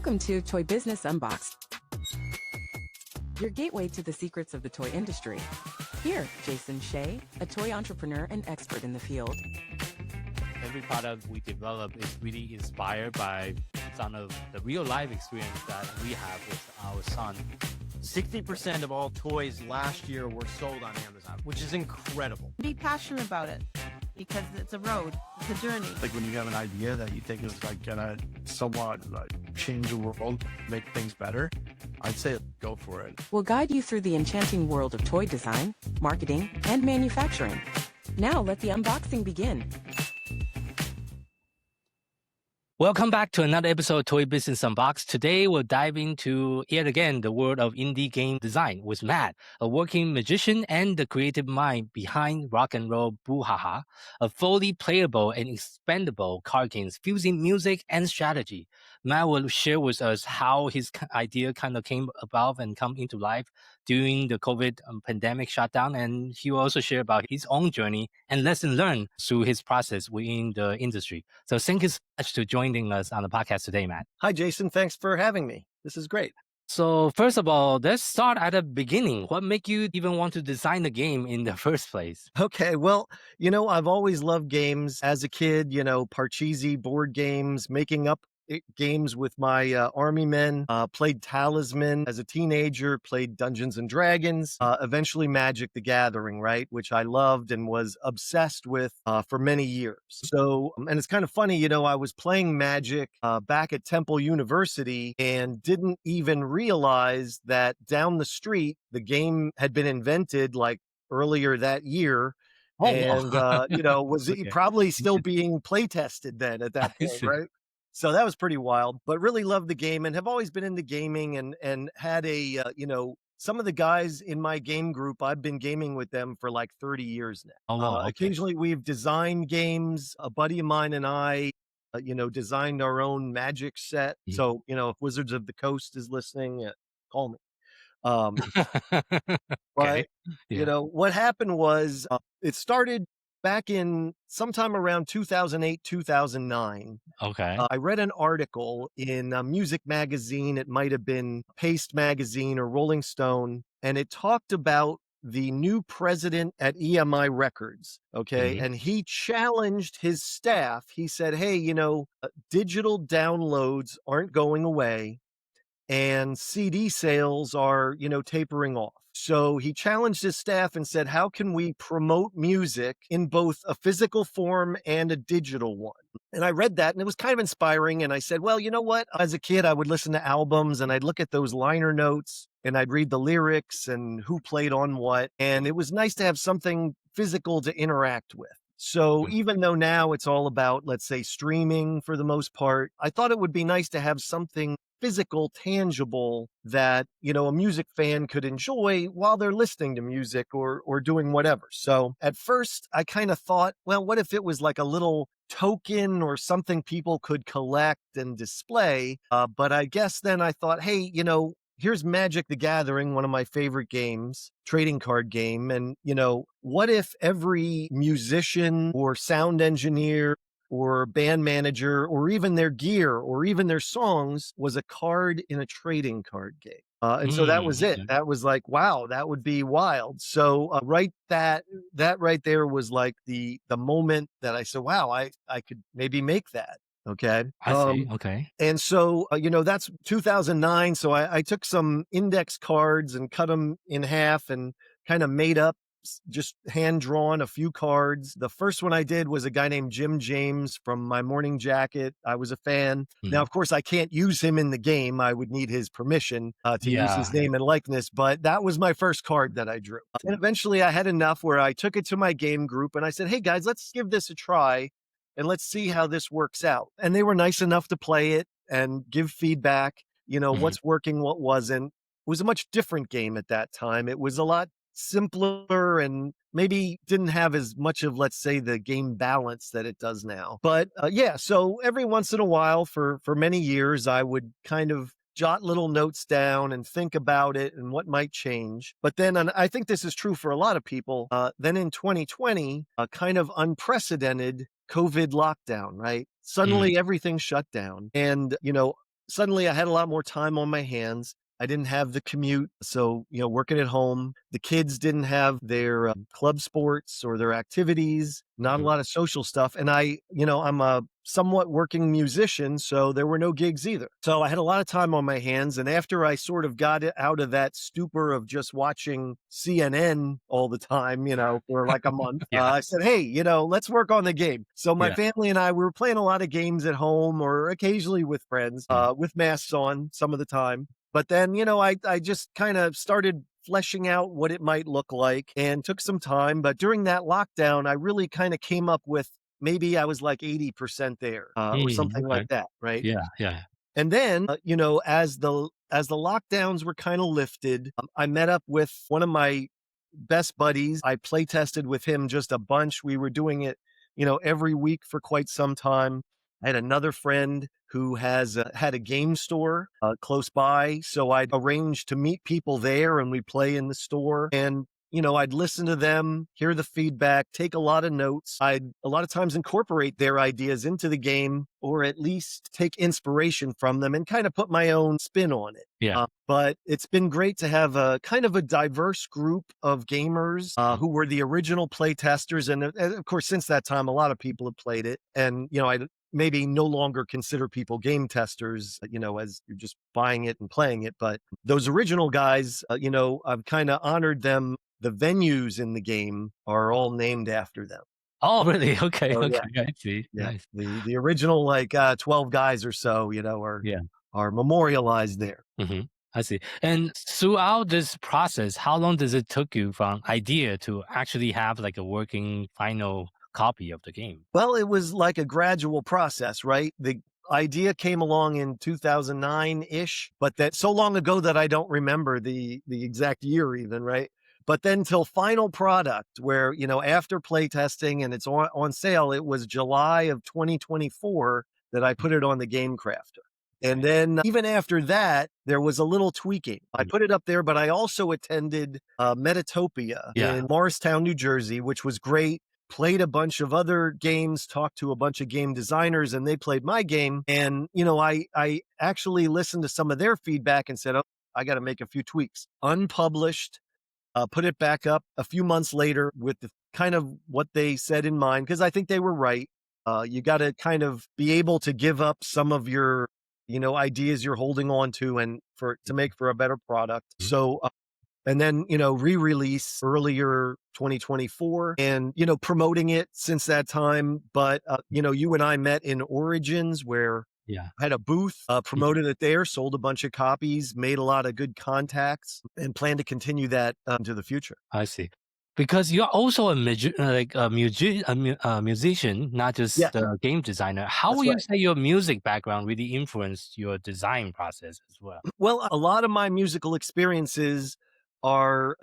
Welcome to Toy Business Unboxed, your gateway to the secrets of the toy industry. Here, Jason Shea, a toy entrepreneur and expert in the field. Every product we develop is really inspired by some of the real life experience that we have with our son. 60% of all toys last year were sold on Amazon, which is incredible. Be passionate about it because it's a road, it's a journey. Like when you have an idea that you think is like gonna somewhat like change the world, make things better, I'd say go for it. We'll guide you through the enchanting world of toy design, marketing, and manufacturing. Now let the unboxing begin. Welcome back to another episode of Toy Business Unboxed. Today, we'll dive into, yet again, the world of indie game design with Matt, a working magician and the creative mind behind Rock and Roll Brouhaha, a fully playable and expandable card games fusing music and strategy. Matt will share with us how his idea kind of came about and come into life during the COVID pandemic shutdown, and he will also share about his own journey and lesson learned through his process within the industry. So thank you so much for joining us on the podcast today, Matt. Hi, Jason. Thanks for having me. This is great. So first of all, let's start at the beginning. What made you even want to design the game in the first place? Okay, well, I've always loved games. As a kid, Parcheesi board games, making up games with my army men, played Talisman as a teenager, played Dungeons and Dragons, eventually Magic the Gathering, right? Which I loved and was obsessed with for many years. So, and it's kind of funny, I was playing Magic back at Temple University and didn't even realize that down the street, the game had been invented like earlier that year. Oh, and, was okay. probably still being play tested then at that point, right? So that was pretty wild, but really loved the game and have always been into gaming and had a, some of the guys in my game group, I've been gaming with them for like 30 years now. Oh, wow, okay. Occasionally we've designed games. A buddy of mine and I, designed our own Magic set. Mhm. So, if Wizards of the Coast is listening, call me. Okay. But, what happened was it started back in sometime around 2008, 2009. Okay. I read an article in a music magazine. It might have been Paste magazine or Rolling Stone. And it talked about the new president at EMI Records. Okay. Mhm. And he challenged his staff. He said, hey, digital downloads aren't going away and CD sales are, tapering off. So he challenged his staff and said, how can we promote music in both a physical form and a digital one? And I read that and it was kind of inspiring. And I said, well, you know what? As a kid, I would listen to albums and I'd look at those liner notes and I'd read the lyrics and who played on what. And it was nice to have something physical to interact with. So even though now it's all about, let's say, streaming for the most part, I thought it would be nice to have something physical, tangible that, a music fan could enjoy while they're listening to music or doing whatever. So at first I kind of thought, well, what if it was like a little token or something people could collect and display? But I guess then I thought, hey, here's Magic the Gathering, one of my favorite games, trading card game. And, what if every musician or sound engineer or band manager or even their gear or even their songs was a card in a trading card game? And so that was it. Okay. That was like, wow, that would be wild. So that right there was like the moment that I said, wow, I could maybe make that. Okay. I see. Okay. And so, that's 2009. So I took some index cards and cut them in half and kind of made up, just hand drawn a few cards. The first one I did was a guy named Jim James from My Morning Jacket. I was a fan. Now, of course, I can't use him in the game. I would need his permission to use his name and likeness, but that was my first card that I drew. And eventually I had enough where I took it to my game group and I said, hey guys, let's give this a try. And let's see how this works out. And they were nice enough to play it and give feedback, what's working, what wasn't. It was a much different game at that time. It was a lot simpler and maybe didn't have as much of, let's say, the game balance that it does now. But so every once in a while for many years, I would kind of jot little notes down and think about it and what might change. But then, and I think this is true for a lot of people, then in 2020, a kind of unprecedented COVID lockdown, right? Suddenly everything shut down. And, suddenly I had a lot more time on my hands. I didn't have the commute. So, working at home, the kids didn't have their club sports or their activities, not a lot of social stuff. And I'm a somewhat working musician, so there were no gigs either. So I had a lot of time on my hands. And after I sort of got it out of that stupor of just watching CNN all the time, for like a month, Yeah. I said, hey, let's work on the game. So my Yeah. family and I, we were playing a lot of games at home or occasionally with friends, with masks on some of the time. But then, I just kind of started fleshing out what it might look like and took some time. But during that lockdown, I really kind of came up with maybe I was like 80% there or something Okay. like that. Right. Yeah. Yeah. And then, as the lockdowns were kind of lifted, I met up with one of my best buddies. I play tested with him just a bunch. We were doing it, every week for quite some time. I had another friend who had a game store close by. So I'd arranged to meet people there and we play in the store. And I'd listen to them, hear the feedback, take a lot of notes. I'd a lot of times incorporate their ideas into the game or at least take inspiration from them and kind of put my own spin on it. Yeah. But it's been great to have a kind of a diverse group of gamers who were the original play testers. And of course, since that time, a lot of people have played it. And, I maybe no longer consider people game testers, as you're just buying it and playing it. But those original guys, I've kind of honored them. The venues in the game are all named after them. Oh, really? Okay. Oh, Okay. yeah. I see. Yeah. Nice. The original 12 guys or so, are memorialized there. Mm-hmm. I see. And throughout this process, how long does it took you from idea to actually have like a working final copy of the game? Well, it was like a gradual process, right? The idea came along in 2009-ish, but that's so long ago that I don't remember the exact year even, right? But then till final product where, after playtesting and it's on sale, it was July of 2024 that I put it on the Game Crafter. And then even after that, there was a little tweaking. I put it up there, but I also attended Metatopia in Morristown, New Jersey, which was great. Played a bunch of other games, talked to a bunch of game designers, and they played my game. And, I actually listened to some of their feedback and said, oh, I got to make a few tweaks. Unpublished, put it back up a few months later with the kind of what they said in mind, because I think they were right. You got to kind of be able to give up some of your, ideas you're holding on to and to make for a better product. So, and then, re-release earlier 2024 and, promoting it since that time. But, you and I met in Origins where I had a booth, promoted it there, sold a bunch of copies, made a lot of good contacts and plan to continue that into the future. I see. Because you're also a musician, not just a game designer. How would you say your music background really influenced your design process as well? Well, a lot of my musical experiences are,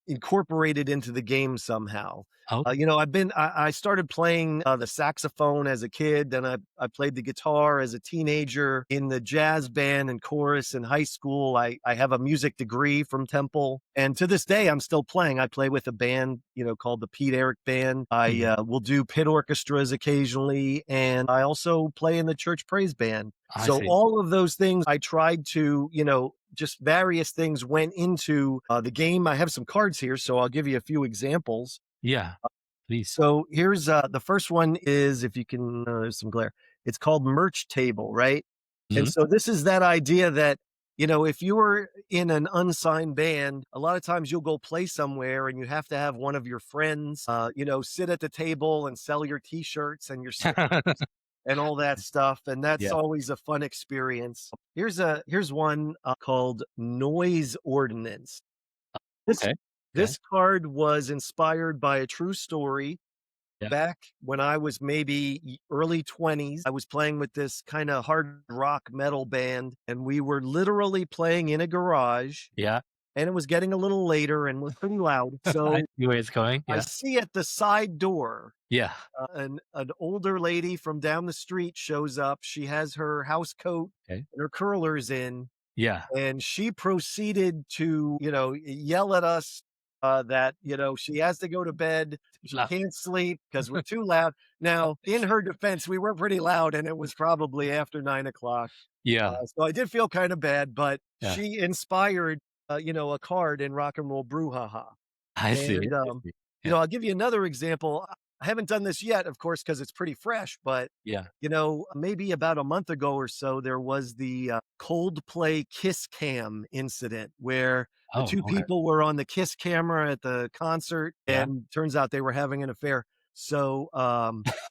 incorporated into the game somehow. Oh, I started playing the saxophone as a kid. Then I played the guitar as a teenager in the jazz band and chorus in high school. I have a music degree from Temple. And to this day, I'm still playing. I play with a band, called the Pete Eric Band. I will do pit orchestras occasionally. And I also play in the church praise band. I So see. all of those things I tried to, just various things went into the game. I have some cards here, so I'll give you a few examples. Yeah, please. So here's the first one is, if you can, there's some glare. It's called Merch Table, right? And so this is that idea that, if you were in an unsigned band, a lot of times you'll go play somewhere and you have to have one of your friends, sit at the table and sell your T-shirts and your stickers and all that stuff. And that's always a fun experience. Here's one called Noise Ordinance. This card was inspired by a true story. Back when I was maybe early 20s, I was playing with this kind of hard rock metal band, and we were literally playing in a garage. Yeah. And it was getting a little later and was pretty loud. So I see where it's going. I see at the side door, Yeah. an older lady from down the street shows up. She has her house coat and her curlers in. Yeah. And she proceeded to, yell at us that, she has to go to bed. She Loud. can't sleep because we're too loud. Now, in her defense, we were pretty loud and it was probably after 9 o'clock. Yeah. So I did feel kind of bad, but Yeah. she inspired, a card in Rock and Roll Brouhaha. I see. And, I see. Yeah. I'll give you another example. I haven't done this yet, of course, because it's pretty fresh, but, Yeah. maybe about a month ago or so, there was the Coldplay Kiss Cam incident where the Oh, two okay. people were on the Kiss camera at the concert, Yeah. and turns out they were having an affair. So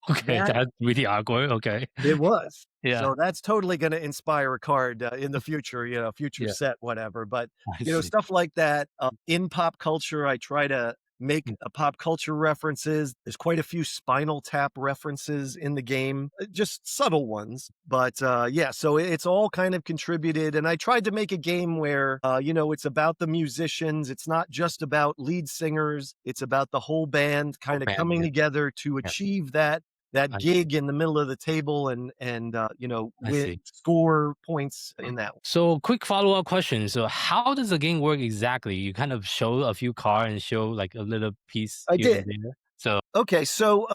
Okay. that That's really awkward. Okay. it was. Yeah. So that's totally going to inspire a card in the future, future Yeah. set, whatever. But, I see. stuff like that in pop culture, I try to make pop culture references. There's quite a few Spinal Tap references in the game, just subtle ones. But yeah, so it's all kind of contributed. And I tried to make a game where, it's about the musicians. It's not just about lead singers. It's about the whole band kind of band, coming yeah. together to Yeah. achieve that I gig in the middle of the table and I win, see. score points in that. So, quick follow-up question. So, how does the game work exactly? You kind of show a few cards and show like a little piece I here and did. there. So, Okay, so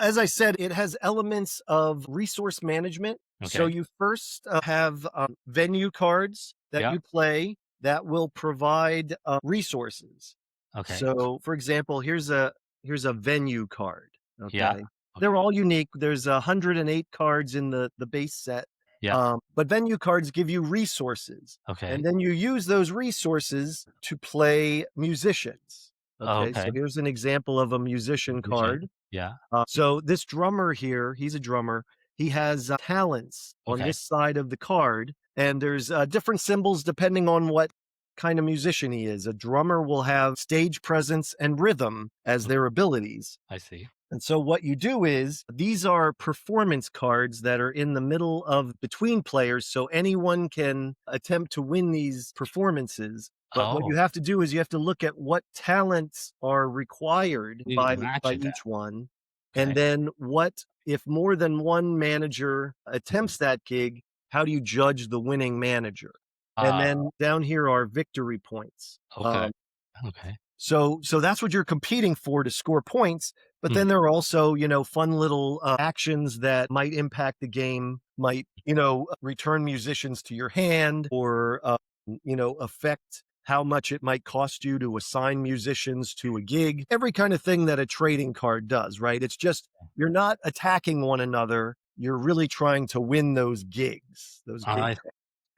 as I said, it has elements of resource management. So okay. you first have venue cards that Yeah. you play that will provide resources. Okay. So, for example, here's a venue card. Yeah. Okay, they're Okay. all unique. There's 108 cards in the base set. Yeah. But venue cards give you resources, Okay. and then you use those resources to play musicians. Oh, Okay, okay. so here's an example of a musician card. Yeah. So this drummer here, he's a drummer. He has talents on Okay. this side of the card, and there's different symbols depending on what kind of musician he is. A drummer will have stage presence and rhythm as their abilities. I see. And so what you do is these are performance cards that are in the middle of between players, so anyone can attempt to win these performances. But what Oh, you have to do is you have to look at what talents are required you need to match by it then. each one. Okay. And then if more than one manager attempts that gig, how do you judge the winning manager? And then down here are victory points. Okay. Okay. So that's what you're competing for to score points. But then there are also, fun little actions that might impact the game, might, return musicians to your hand or, affect how much it might cost you to assign musicians to a gig. Every kind of thing that a trading card does, right? It's just, you're not attacking one another. You're really trying to win those gigs, those gig. I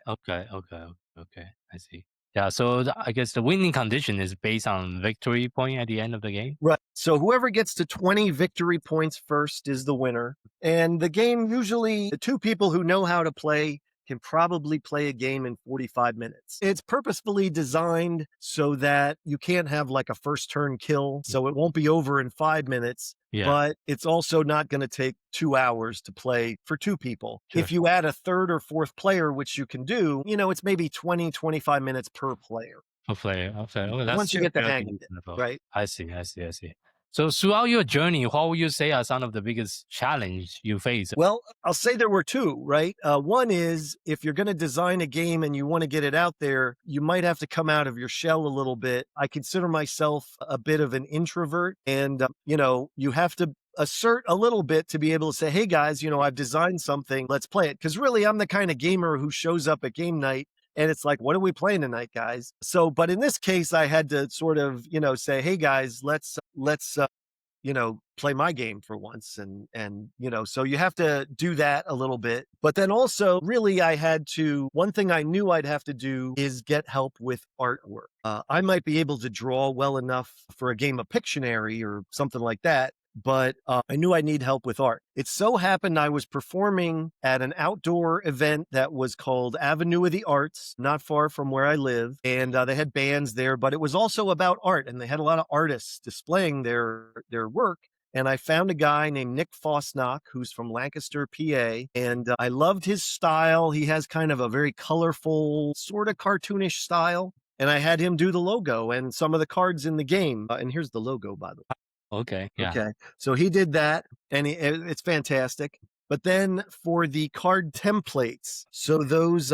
Okay. I see. Yeah. So, I guess the winning condition is based on victory point at the end of the game. Right. So whoever gets to 20 victory points first is the winner. And the game, usually the two people who know how to play can probably play a game in 45 minutes. It's purposefully designed so that you can't have like a first turn kill. So it won't be over in 5 minutes. Yeah. But it's also not going to take 2 hours to play for two people. Sure. If you add a third or fourth player, which you can do, it's maybe 20, 25 minutes per player. Okay. Okay. That's Once you get the hang of it, reasonable. right? I see. So, throughout your journey, what would you say are some of the biggest challenge you face? Well, I'll say there were two, right? One is if you're going to design a game and you want to get it out there, you might have to come out of your shell a little bit. I consider myself a bit of an introvert, and, you have to assert a little bit to be able to say, hey guys, I've designed something, let's play it. Because really, I'm the kind of gamer who shows up at game night and it's like, what are we playing tonight, guys? So, but in this case, I had to sort of, say, hey guys, let's play my game for once. And, so you have to do that a little bit. But then also really one thing I knew I'd have to do is get help with artwork. I might be able to draw well enough for a game of Pictionary or something like that. But I knew I need help with art. It so happened I was performing at an outdoor event that was called Avenue of the Arts, not far from where I live. And they had bands there, but it was also about art. And they had a lot of artists displaying their work. And I found a guy named Nick Fosnock, who's from Lancaster, PA. And I loved his style. He has kind of a very colorful, sort of cartoonish style. And I had him do the logo and some of the cards in the game. And here's the logo, by the way. Okay. Yeah. Okay. So he did that and it's fantastic. But then for the card templates, so those,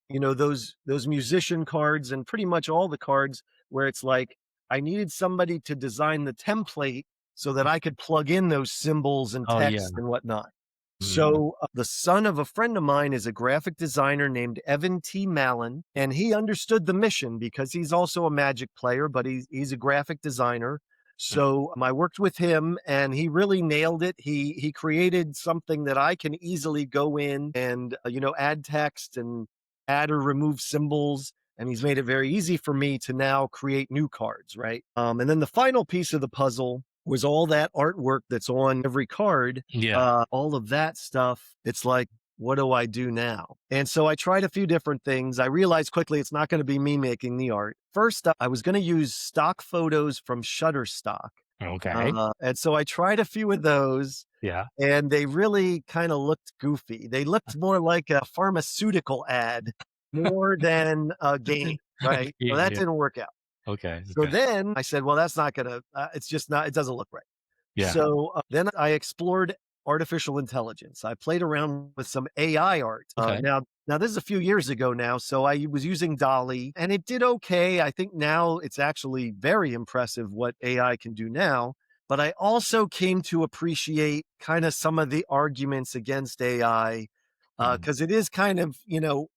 those musician cards and pretty much all the cards where it's like, I needed somebody to design the template so that I could plug in those symbols and Oh, yeah. text and whatnot. Mm. So the son of a friend of mine is a graphic designer named Evan T. Mallon, and he understood the mission because he's also a Magic player, but he's a graphic designer. So I worked with him, and he really nailed it. He created something that I can easily go in and add text and add or remove symbols. And he's made it very easy for me to now create new cards, right? And then the final piece of the puzzle was all that artwork that's on every card. Yeah. All of that stuff. It's like, what do I do now? And so I tried a few different things. I realized quickly it's not going to be me making the art. First, I was going to use stock photos from Shutterstock. Okay. And so I tried a few of those. Yeah. And they really kind of looked goofy. They looked more like a pharmaceutical ad more than a game, right? Yeah, So that yeah. didn't work out. Okay. So then I said, well, that's not going to, it's just not, it doesn't look right. Yeah. So then I explored artificial intelligence. I played around with some AI art. Okay. Now this is a few years ago now. So I was using Dolly and it did okay. I think now it's actually very impressive what AI can do now. But I also came to appreciate kind of some of the arguments against AI because it is kind of,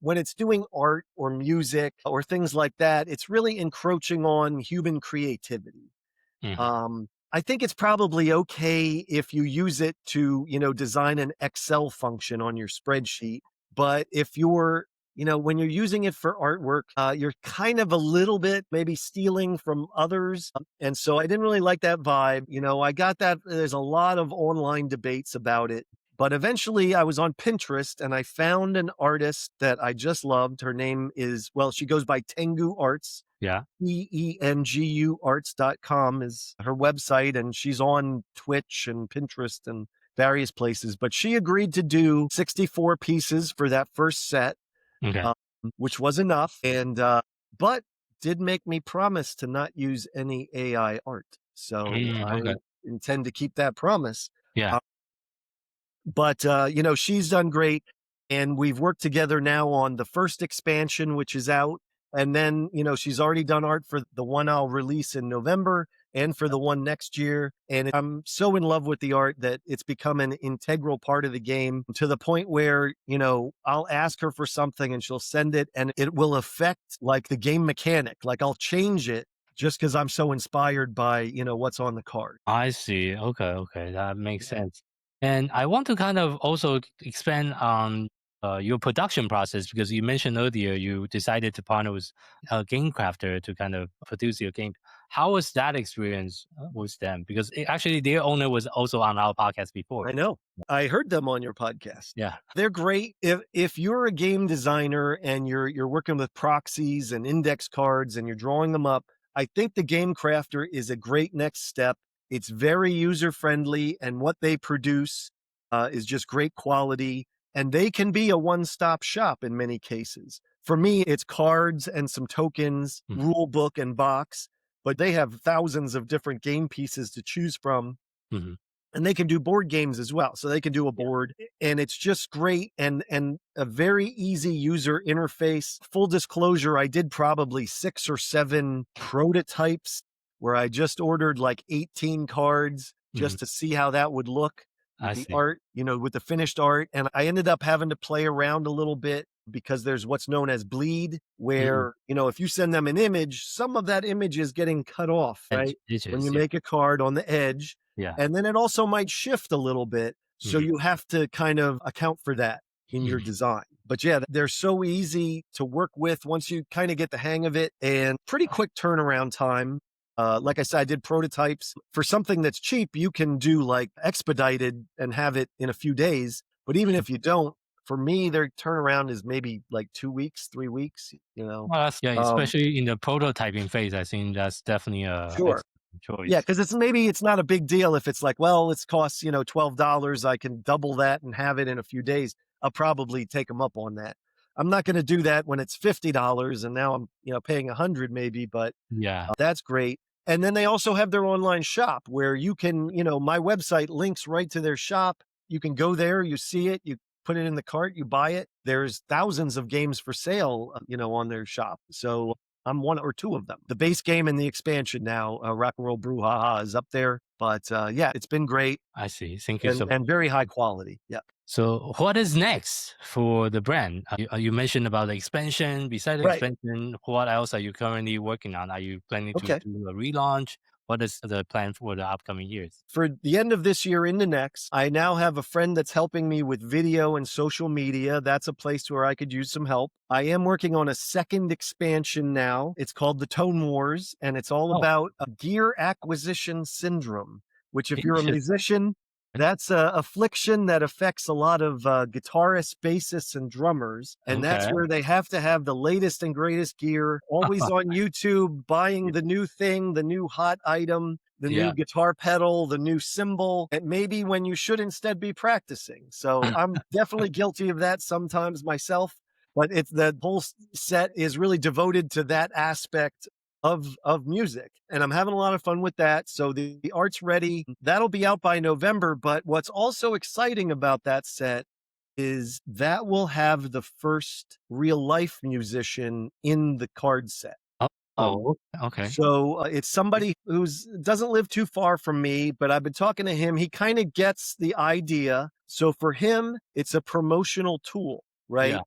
when it's doing art or music or things like that, it's really encroaching on human creativity. I think it's probably okay if you use it to, design an Excel function on your spreadsheet. But if you're, when you're using it for artwork, you're kind of a little bit maybe stealing from others. And so I didn't really like that vibe. I got that there's a lot of online debates about it. But eventually I was on Pinterest and I found an artist that I just loved. Her name is, she goes by Tengu Arts. Yeah. TENGU arts.com is her website, and she's on Twitch and Pinterest and various places. But she agreed to do 64 pieces for that first set, Okay. which was enough. And, but did make me promise to not use any AI art. So I Okay. intend to keep that promise. Yeah. But, she's done great. And we've worked together now on the first expansion, which is out. And then, she's already done art for the one I'll release in November and for the one next year. And I'm so in love with the art that it's become an integral part of the game to the point where, I'll ask her for something and she'll send it and it will affect like the game mechanic. Like I'll change it just because I'm so inspired by, what's on the card. I see. Okay. That makes sense. And I want to kind of also expand on your production process because you mentioned earlier you decided to partner with a game crafter to kind of produce your game. How was that experience with them? Because actually their owner was also on our podcast before. I know. I heard them on your podcast. Yeah. They're great. If you're a game designer and you're working with proxies and index cards and you're drawing them up, I think the game crafter is a great next step. It's very user friendly, and what they produce is just great quality. And they can be a one-stop shop in many cases. For me, it's cards and some tokens, rule book and box, but they have thousands of different game pieces to choose from. And they can do board games as well. So they can do a board and it's just great and a very easy user interface. Full disclosure, I did probably 6 or 7 prototypes where I just ordered like 18 cards just to see how that would look. The art, with the finished art. And I ended up having to play around a little bit because there's what's known as bleed, where, if you send them an image, some of that image is getting cut off, right? When you make a card on the edge. Yeah. And then it also might shift a little bit. So you have to kind of account for that in your design. But yeah, they're so easy to work with once you kind of get the hang of it and pretty quick turnaround time. Like I said, I did prototypes for something that's cheap. You can do like expedited and have it in a few days. But even if you don't, for me, their turnaround is maybe like 2 weeks, 3 weeks, Well, especially in the prototyping phase, I think that's definitely a Sure. choice. Yeah, because it's not a big deal if it's like, well, it costs, $12. I can double that and have it in a few days. I'll probably take them up on that. I'm not going to do that when it's $50 and now I'm, paying $100 maybe, but Yeah. that's great. And then they also have their online shop where you can, my website links right to their shop. You can go there, you see it, you put it in the cart, you buy it. There's thousands of games for sale, on their shop. So I'm one or two of them. The base game and the expansion now, Rock and Roll Brouhaha is up there. But yeah, it's been great I see. Thank you so much. and very high quality. Yeah. So what is next for the brand? You mentioned about the expansion. Besides the Right. expansion, what else are you currently working on? Are you planning to Okay. do a relaunch? What is the plan for the upcoming years? For the end of this year into next, I now have a friend that's helping me with video and social media. That's a place where I could use some help. I am working on a second expansion now. It's called the Tone Wars, and it's all Oh. about a gear acquisition syndrome, which if you're a Interesting. musician, that's a affliction that affects a lot of guitarists, bassists, and drummers. And that's Okay. where they have to have the latest and greatest gear, always on YouTube, buying the new thing, the new hot item, the Yeah. new guitar pedal, the new cymbal, and maybe when you should instead be practicing. So I'm definitely guilty of that sometimes myself. But it's the whole set is really devoted to that aspect of music. And I'm having a lot of fun with that. So the art's ready. That'll be out by November. But what's also exciting about that set is that will have the first real life musician in the card set. Oh, okay. So it's somebody who's doesn't live too far from me, but I've been talking to him. He kind of gets the idea. So for him, it's a promotional tool, right? Yeah.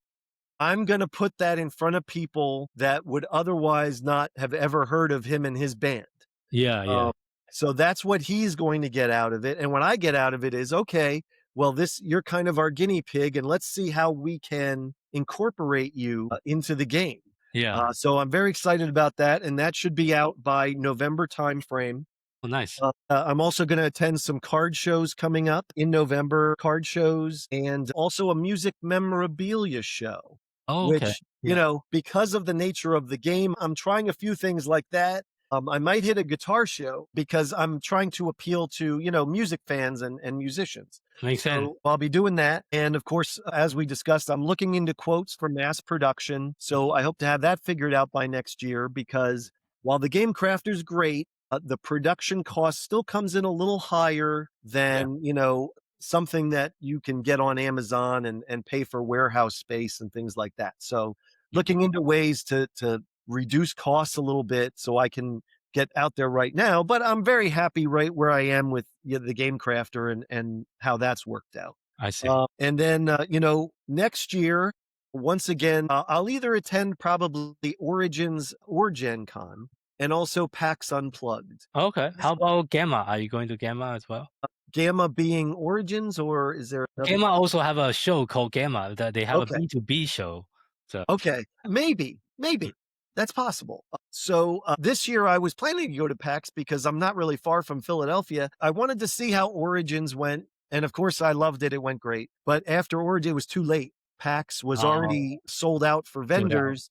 I'm going to put that in front of people that would otherwise not have ever heard of him and his band. Yeah. Yeah. So that's what he's going to get out of it. And what I get out of it is, okay, well, you're kind of our guinea pig, and let's see how we can incorporate you into the game. Yeah. So I'm very excited about that. And that should be out by November timeframe. Oh, nice. I'm also going to attend some card shows coming up in November, card shows, and also a music memorabilia show. Oh, okay. Which, Yeah. because of the nature of the game, I'm trying a few things like that. I might hit a guitar show because I'm trying to appeal to, music fans and musicians. Makes sense. So I'll be doing that. And of course, as we discussed, I'm looking into quotes for mass production. So I hope to have that figured out by next year because while the Game Crafter's great, the production cost still comes in a little higher than, something that you can get on Amazon and pay for warehouse space and things like that. So looking into ways to reduce costs a little bit so I can get out there right now. But I'm very happy right where I am with the Game Crafter and how that's worked out. I see. And then, next year, once again, I'll either attend probably Origins or Gen Con and also PAX Unplugged. Okay. How about Gamma? Are you going to Gamma as well? Gamma being Origins, or is there another? Gamma also have a show called Gamma that they have Okay. a B2B show. So Okay, maybe that's possible. So this year I was planning to go to PAX because I'm not really far from Philadelphia. I wanted to see how Origins went, and of course I loved it. It went great. But after Origin, it was too late. PAX was already sold out for vendors.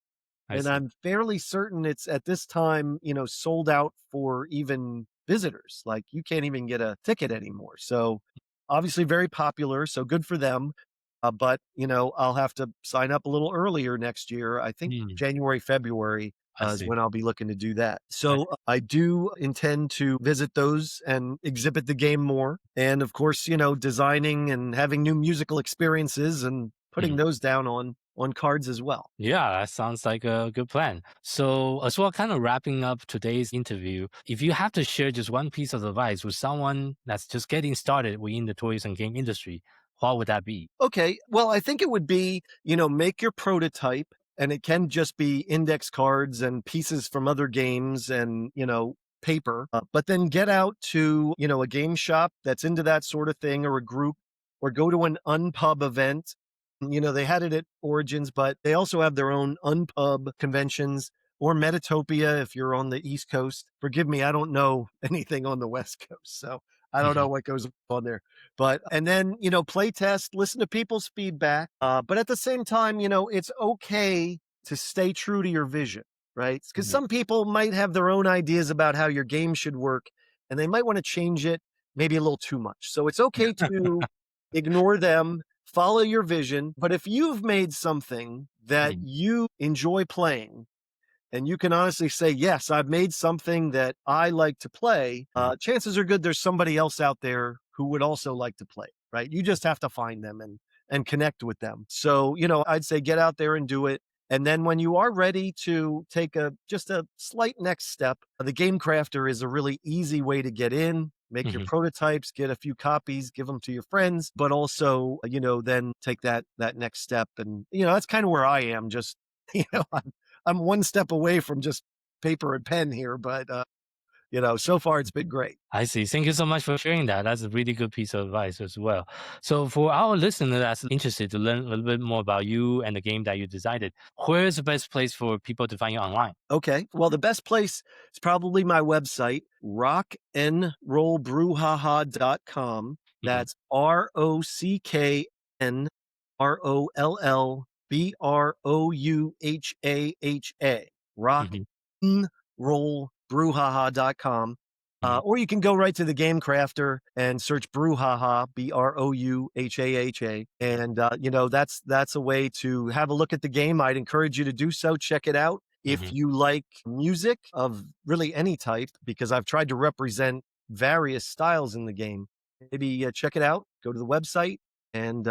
I And see. I'm fairly certain it's at this time, sold out for even visitors. Like you can't even get a ticket anymore. So obviously very popular. So good for them. But I'll have to sign up a little earlier next year. I think January, February I is see. when I'll be looking to do that. So I do intend to visit those and exhibit the game more. And of course, designing and having new musical experiences and putting those down on cards as well. Yeah, that sounds like a good plan. So, as well, kind of wrapping up today's interview, if you have to share just one piece of advice with someone that's just getting started within the toys and game industry, what would that be? Okay. Well, I think it would be, make your prototype, and it can just be index cards and pieces from other games and, paper, but then get out to, a game shop that's into that sort of thing or a group, or go to an Unpub event. They had it at Origins, but they also have their own Unpub conventions, or Metatopia if you're on the East Coast. Forgive me, I don't know anything on the West Coast, so I don't know what goes on there. But, and then, play test, listen to people's feedback. But at the same time, it's okay to stay true to your vision, right? Because some people might have their own ideas about how your game should work, and they might want to change it maybe a little too much. So it's okay to ignore them. Follow your vision. But if you've made something that you enjoy playing, and you can honestly say, yes, I've made something that I like to play, chances are good there's somebody else out there who would also like to play, right? You just have to find them and connect with them. So, I'd say get out there and do it. And then when you are ready to take just a slight next step, the Game Crafter is a really easy way to get in, make your prototypes, get a few copies, give them to your friends, but also, then take that next step. And, that's kind of where I am. Just, I'm one step away from just paper and pen here, but, so far it's been great. I see. Thank you so much for sharing that. That's a really good piece of advice as well. So for our listener that's interested to learn a little bit more about you and the game that you designed, where is the best place for people to find you online? Okay. Well, the best place is probably my website, rockandrollbrouhaha.com. That's ROCKNROLLBROUHAHA. Rockandrollbrouhaha.com. Or you can go right to the Game Crafter and search Brouhaha, BROUHAHA. And, that's a way to have a look at the game. I'd encourage you to do so. Check it out. If you like music of really any type, because I've tried to represent various styles in the game, maybe check it out, go to the website, and,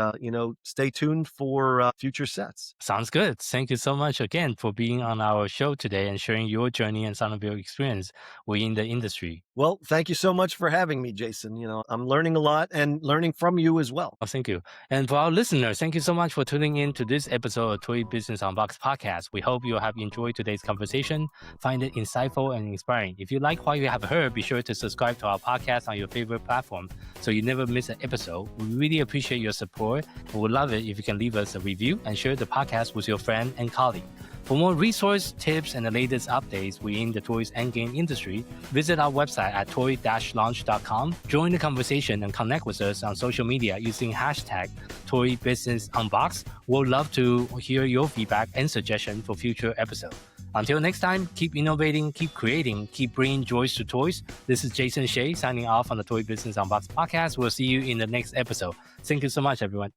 stay tuned for future sets. Sounds good. Thank you so much again for being on our show today and sharing your journey and some of your experience within the industry. Well, thank you so much for having me, Jason. I'm learning a lot and learning from you as well. Oh, thank you. And for our listeners, thank you so much for tuning in to this episode of Toy Business Unboxed podcast. We hope you have enjoyed today's conversation, find it insightful and inspiring. If you like what you have heard, be sure to subscribe to our podcast on your favorite platform so you never miss an episode. We really appreciate your support. We would love it if you can leave us a review and share the podcast with your friend and colleague. For more resource tips and the latest updates within the toys and game industry, visit our website at toy-launch.com. Join the conversation and connect with us on social media using hashtag ToyBusinessUnboxed. We'll love to hear your feedback and suggestions for future episodes. Until next time, keep innovating, keep creating, keep bringing joys to toys. This is Jason Shea signing off on the Toy Business Unboxed podcast. We'll see you in the next episode. Thank you so much, everyone.